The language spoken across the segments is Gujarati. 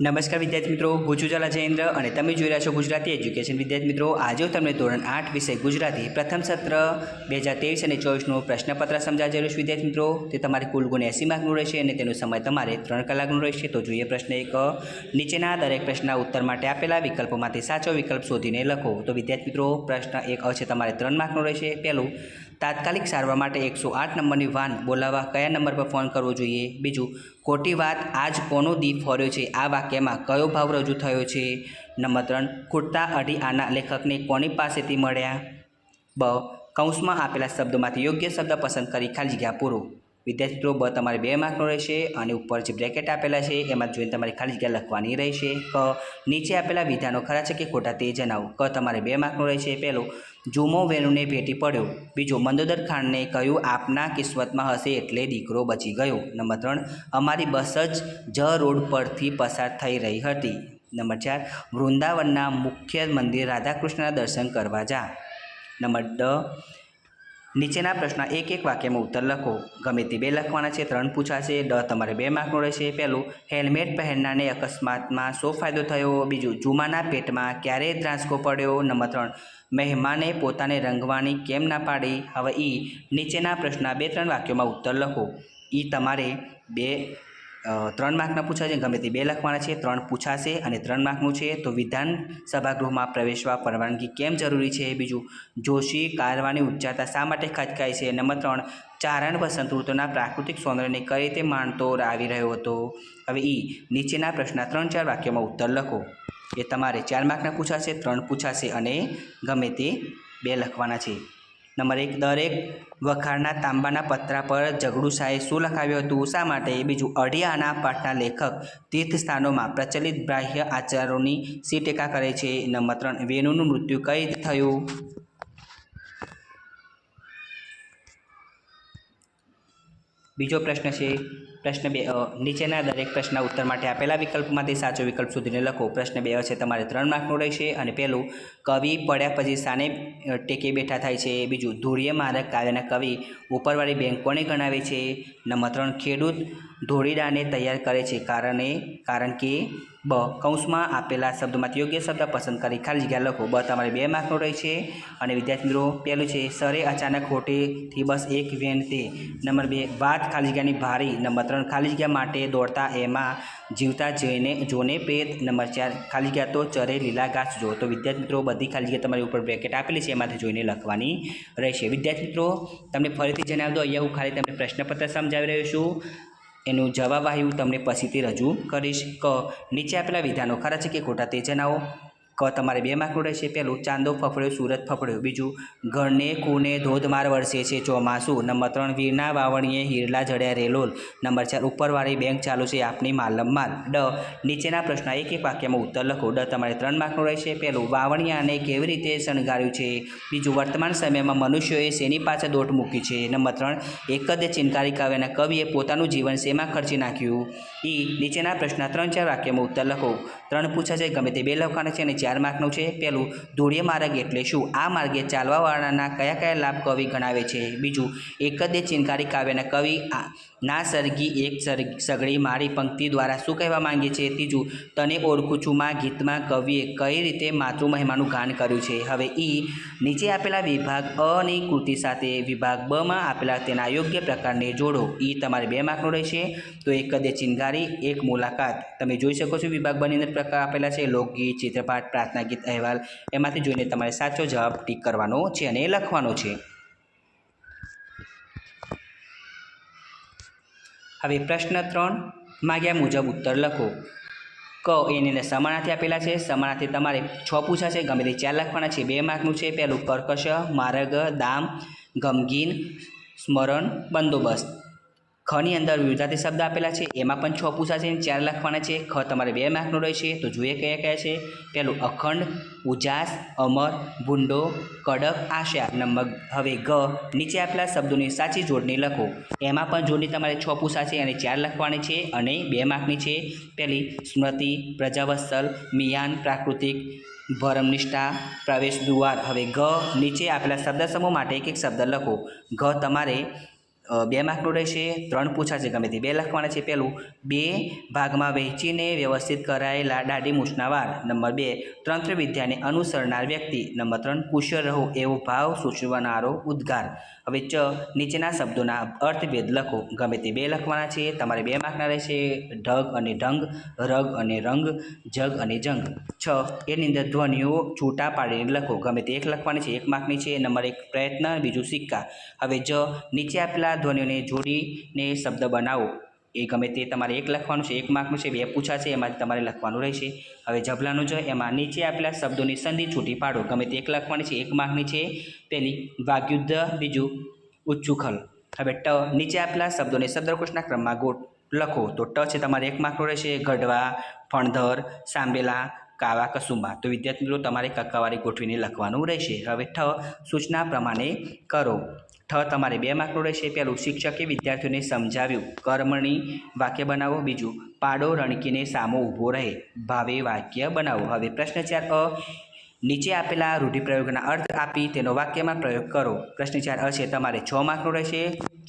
નમસ્કાર વિદ્યાર્થી મિત્રો, હું છું ઝાલા જયેન્દ્ર અને તમે જોઈ રહ્યા છો ગુજરાતી એજ્યુકેશન. વિદ્યાર્થી મિત્રો, આજે હું તમને ધોરણ 8 વિષય ગુજરાતી પ્રથમ સત્ર 2023 અને 24નું પ્રશ્નપત્ર સમજાવી રહ્યો છું. વિદ્યાર્થી મિત્રો, તે તમારે કુલ ગુણ 80 માર્કનું રહેશે અને તેનો સમય તમારે 3 કલાકનો રહેશે. તો જોઈએ પ્રશ્ન 1. નીચેના દરેક પ્રશ્નના ઉત્તર માટે આપેલા વિકલ્પોમાંથી સાચો વિકલ્પ શોધીને લખો. તો વિદ્યાર્થી મિત્રો, પ્રશ્ન 1 છે તમારે 3 માર્કનો રહેશે. પહેલું, તાત્કાલિક સારવાર માટે 108 નંબરની વાન બોલાવવા કયા નંબર પર ફોન કરવો જોઈએ? બીજું, ખોટી વાત આજ કોનો દી ફર્યો છે? આ વાક્યમાં કયો ભાવ રજૂ થયો છે? નંબર 3, ખૂટતા અઢી આના લેખકને કોની પાસેથી મળ્યા? બ, કૌંસમાં આપેલા શબ્દોમાંથી યોગ્ય શબ્દ પસંદ કરી ખાલી જગ્યા પૂરો. વિદ્યાર્થી મિત્રો, બ તમારે 2 માર્કનો રહેશે અને ઉપર જે બ્રેકેટ આપેલા છે એમાં જોઈને તમારે ખાલી જગ્યા લખવાની રહેશે. ક, નીચે આપેલા વિધાનો ખરા છે કે ખોટા તે જણાવો. ક તમારે 2 માર્કનો રહેશે. પહેલો, જુમો વેણુને ભેટી પડ્યો. બીજો, મંદોદર ખાનને કહ્યું આપના કિસ્મતમાં હશે એટલે દીકરો બચી ગયો. નંબર 3, અમારી બસ જ રોડ પરથી પસાર થઈ રહી હતી. નંબર 4, વૃંદાવનના મુખ્ય મંદિર રાધાકૃષ્ણના દર્શન કરવા જા. નંબર 10, નીચેના પ્રશ્ન એક વાક્યમાં ઉત્તર લખો. ગમે તે 2 લખવાના છે. 3 પૂછાશે. તમારે 2 માર્કનો રહેશે. પહેલું, હેલ્મેટ પહેરનારને અકસ્માતમાં શો ફાયદો થયો? બીજું, જુમાના પેટમાં ક્યારે ત્રાંસકો પડ્યો? નંબર 3, મહેમાને પોતાને રંગવાની કેમ ના પાડી? હવે નીચેના પ્રશ્ન 2-3 વાક્યોમાં ઉત્તર લખો. તમારે 3 માર્કના પૂછાશે. ગમે તે 2 લખવાના છે. 3 પૂછાશે અને 3 માર્કનું છે. તો વિધાન સભાગૃહમાં પ્રવેશવા પરવાનગી કેમ જરૂરી છે? બીજું, જોશી કારવાની ઉચ્ચારતા શા માટે ખચકાય છે? નંબર 3, ચારણ વસંત ઋતુના પ્રાકૃતિક સૌંદર્યને કઈ રીતે માણતો આવી રહ્યો હતો? હવે નીચેના પ્રશ્ન 3-4 વાક્યોમાં ઉત્તર લખો. એ તમારે 4 માર્કના પૂછાશે. 3 પૂછાશે અને ગમે તે 2 લખવાના છે. નંબર 1, દરેક વખારના તાંબાના પતરા પર ઝઘડુ શાહે શું લખાવ્યું હતું? શા માટે? બીજું, અઢી આના પાઠના લેખક તીર્થસ્થાનોમાં પ્રચલિત બાહ્ય આચારોની શી ટીકા કરે છે? નંબર 3, વેણુનું મૃત્યુ કઈ રીતે થયું? બીજો પ્રશ્ન છે પ્રશ્ન 2, નીચેના દરેક પ્રશ્નના ઉત્તર માટે આપેલા વિકલ્પમાંથી સાચો વિકલ્પ શોધીને લખો. પ્રશ્ન 2 છે તમારે 3 માર્કનો રહેશે અને પહેલું, કવિ પડ્યા પછી સાને ટેકે બેઠા થાય છે? બીજું, ધૂળીએ મારક કાવ્યના કવિ ઉપરવાળી બેંક કોને ગણાવે છે? નંબર 3, ખેડૂત ધોળીડાને તૈયાર કરે છે કારણ કે? બ, કૌંસમાં આપેલા શબ્દોમાંથી યોગ્ય શબ્દ પસંદ કરી ખાલી જગ્યા લખો. બ તમારે 2 માર્કનો રહેશે અને વિદ્યાર્થી મિત્રો, પહેલું છે સરે અચાનક હોટેથી બસ એક વેન તે. નંબર 2, વાત ખાલી જગ્યાની ભારી. નંબર 3, ખાલી જગ્યા માટે દોડતા એમાં જીવતા જોને પેટ. નંબર 4, ખાલી જગ્યા તો ચરે લીલા ઘાસ જો. તો વિદ્યાર્થી મિત્રો, બધી ખાલી જગ્યા તમારી ઉપર બ્રેકેટ આપેલી છે એમાંથી જોઈને લખવાની રહેશે. વિદ્યાર્થી મિત્રો, તમને ફરીથી જણાવી દો, અહીંયા હું ખાલી તમને પ્રશ્નપત્ર સમજાવી રહ્યો છું. એનું જવાબ હું તમને પછીથી રજૂ કરીશ. ક, નીચે આપેલા વિધાનો ખરા છે કે ખોટા તે જણાવો. ક તમારે 2 માર્કનું રહેશે. પહેલું, ચાંદો ફફડ્યો સુરત ફફડ્યો. બીજું, ઘરને કૂને ધોધમાર વરસે છે ચોમાસું. નંબર 3, વીરના વાવણીએ હીરલા જડ્યા રેલોલ. નંબર 4, ઉપરવાળી બેંક ચાલુ છે આપની માલમ માલ. ડ, નીચેના પ્રશ્ન એક વાક્યમાં ઉત્તર લખો. ડ તમારે 3 માર્કનું રહેશે. પહેલું, વાવણિયાને કેવી રીતે શણગાર્યું છે? બીજું, વર્તમાન સમયમાં મનુષ્યોએ શેની પાછળ દોટ મૂકી છે? નંબર 3, એક જ ચિનકારી કાવ્યના કવિએ પોતાનું જીવન શેમાં ખર્ચી નાખ્યું? નીચેના પ્રશ્ન 3-4 વાક્યમાં ઉત્તર લખો. 3 પૂછાશે. ગમે તે 2 લખવાના છે અને 4 માર્કનું છે. પહેલું, ધૂળીય માર્ગ એટલે શું? આ માર્ગે ચાલવાવાળાના કયા લાભ કવિ ગણાવે છે? બીજું, એક જ ચિનકારી કાવ્યના કવિ ના સરગી એક સગડી મારી પંક્તિ દ્વારા શું કહેવા માંગે છે? ત્રીજું, તને ઓળખું છું માં ગીતમાં કવિએ કઈ રીતે માતૃ મહિમાનું ગાન કર્યું છે? હવે નીચે આપેલા વિભાગ અ ની કૃતિ સાથે વિભાગ બ માં આપેલા તેના યોગ્ય પ્રકારને જોડો. તમારે 2 માર્કનું રહેશે. તો એક જ ચિનકારી એક મુલાકાત તમે જોઈ શકો છો. વિભાગ બ ની અંદર પ્રકાર આપેલા છે લોકગીત, ચિત્રપાઠ, પ્રાર્થના ગીત, અહેવાલ. એમાંથી જોઈને તમારે સાચો જવાબ ટીક કરવાનો છે અને લખવાનો છે. હવે પ્રશ્ન 3 માગ્યા મુજબ ઉત્તર લખો. ક, એની અંદર સમાનાર્થી આપેલા છે. સમાનાર્થી તમારે 6 પૂછાશે. ગમે તે 4 લખવાના છે. 2 માર્કનું છે. પહેલું, કર્કશ, માર્ગ, દામ, ગમગીન, સ્મરણ, બંદોબસ્ત. ખની અંદર વિરુદ્ધાર્થી શબ્દ આપેલા છે. એમાં પણ 6 પૂછાશે. 4 લખવાના છે. ખ તમારે 2 માર્કનું રહેશે. તો જોઈએ કયા છે. પહેલું, અખંડ, ઉજાસ, અમર, ભૂંડો, કડક, આશા. હવે ગ, નીચે આપેલા શબ્દોની સાચી જોડણી લખો. એમાં પણ જોડણી તમારે 6 પૂછાશે અને 4 લખવાની છે અને 2 માર્કની છે. પહેલી, સ્મૃતિ, પ્રજાવત્સલ, મિયાન, પ્રાકૃતિક, ભરમનિષ્ઠા, પ્રવેશ દ્વાર. હવે ગ, નીચે આપેલા શબ્દ સમૂહ માટે એક શબ્દ લખો. ઘ તમારે 2 માર્કનું રહેશે. 3 પૂછાશે ગમે તે 2 લખવાના છે. પહેલું 2 ભાગમાં વહેંચીને વ્યવસ્થિત કરાયેલા દાઢી મૂછના વાળ. નંબર 2 તંત્ર વિદ્યાને અનુસરનાર વ્યક્તિ. નંબર 3 કુશળ રહો એવો ભાવ સૂચવનારો ઉદ્ગાર. હવે નીચેના શબ્દોના અર્થભેદ લખો. ગમે તે 2 લખવાના છે. તમારે 2 માર્કના રહેશે. ઢગ અને ઢંગ, રગ અને રંગ, જગ અને જંગ. 6 એની અંદર ધ્વનિઓ છૂટા પાડીને લખો. ગમે તે 1 લખવાની છે. 1 માર્કની છે. નંબર 1 પ્રયત્ન, બીજું સિક્કા. હવે નીચે આપેલા ધ્વનિઓને જોડીને શબ્દ બનાવો. એ ગમે તે તમારે 1 લખવાનું છે. 1 માર્કનું છે. 2 પૂછાશે, એમાંથી તમારે લખવાનું રહેશે. હવે જબલાનું એમાં નીચે આપેલા શબ્દોની સંધિ છૂટી પાડો. ગમે તે 1 લખવાની છે. 1 માર્કની છે. પહેલી વાગ્યુદ્ધ, બીજું ઉચ્ચુખલ. હવે નીચે આપેલા શબ્દોને શબ્દકોશના ક્રમમાં લખો. તો છે તમારે 1 માર્કનું રહેશે. ગઢવા, ફણધર, સાંબેલા, કાવા, કસુંબા. તો વિદ્યાર્થી મિત્રો તમારે કક્કાવારી ગોઠવીને લખવાનું રહેશે. હવે સૂચના પ્રમાણે કરો. તમારે 2 માર્કનું રહેશે. પહેલું શિક્ષકે વિદ્યાર્થીઓને સમજાવ્યું. કર્મણી વાક્ય બનાવો. બીજું પાડો રણકીને સામો ઊભો રહે. ભાવે વાક્ય બનાવો. હવે પ્રશ્ન 4 નીચે આપેલા રૂઢિપ્રયોગના અર્થ આપી તેનો વાક્યમાં પ્રયોગ કરો. પ્રશ્ન 4 છે તમારે 6 માર્કનું રહેશે.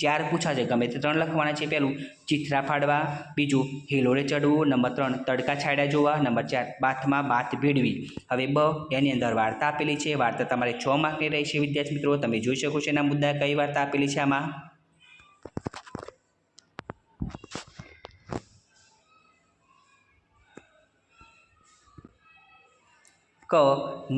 4 પૂછાશે. ગમે તે 3 લખવાના છે. પહેલું ચિત્રા ફાડવા. બીજું હિલોળે ચડવું. નંબર 3 તડકા છાંયડા જોવા. નંબર 4 બાથમાં બાથ ભીડવી. હવે એની અંદર વાર્તા આપેલી છે. વાર્તા તમારે 6 માર્કની રહેશે. વિદ્યાર્થી મિત્રો તમે જોઈ શકો છો એના મુદ્દા કઈ વાર્તા આપેલી છે. આમાં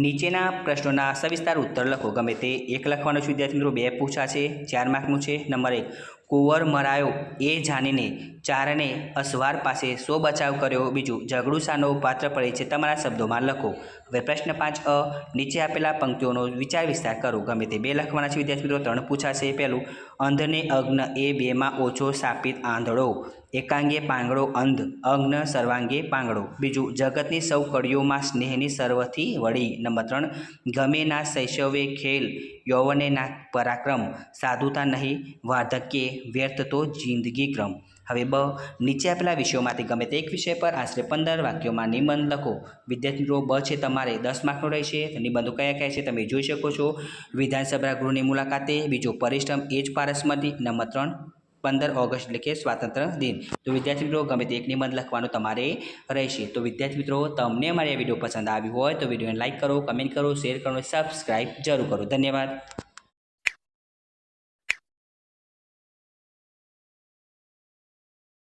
નીચેના પ્રશ્નોના સવિસ્તાર ઉત્તર લખો. ગમે તે 1 લખવાનું છે. વિદ્યાર્થી મિત્રો 2 પૂછાશે. 4 માર્કનું છે. નંબર 1 કુંવર મરાયો એ જાણીને ચારણે અસવાર પાસે શો બચાવ કર્યો. બીજું ઝઘડું સાનો પાત્ર પડે છે. તમારા શબ્દોમાં લખો. હવે પ્રશ્ન 5 નીચે આપેલા પંક્તિઓનો વિચાર વિસ્તાર કરો. ગમે તે 2 લખવાના છે. વિદ્યાર્થી મિત્રો 3 પૂછાશે. પહેલું અંધને અગ્ન એ 2માં ઓછો સાપિત આંધળો. એકાંગે પાંગડો અંધ, અગ્ન સર્વાંગે પાંગડો. બીજું જગતની સૌ કડીઓમાં સ્નેહની સર્વથી વળી. નંબર 3 ગમે ના શૈશવે ખેલ, યૌવને ના પરાક્રમ, સાધુતા નહીં વાર્ધક્યે, વ્યર્થ તો જિંદગી ક્રમ. હવે નીચે આપેલા વિષયોમાંથી ગમે તે એક વિષય પર આશરે 15 વાક્યોમાં નિબંધ લખો. વિદ્યાર્થી મિત્રો છે તમારે 10 માર્કનો રહેશે. નિબંધો કયા કયા છે તમે જોઈ શકો છો. વિધાનસભા ગૃહની મુલાકાતે. બીજો પરિશ્રમ એ જ પારસમતી. નંબર 3 15 ઓગસ્ટ એટલે કે સ્વાતંત્ર્ય દિન. તો વિદ્યાર્થી મિત્રો ગમે તે એક નિબંધ લખવાનો તમારે રહેશે. તો વિદ્યાર્થી મિત્રો તમને અમારી આ વિડીયો પસંદ આવ્યું હોય તો વિડીયોને લાઇક કરો, કમેન્ટ કરો, શેર કરો, સબસ્ક્રાઈબ જરૂર કરો. ધન્યવાદ.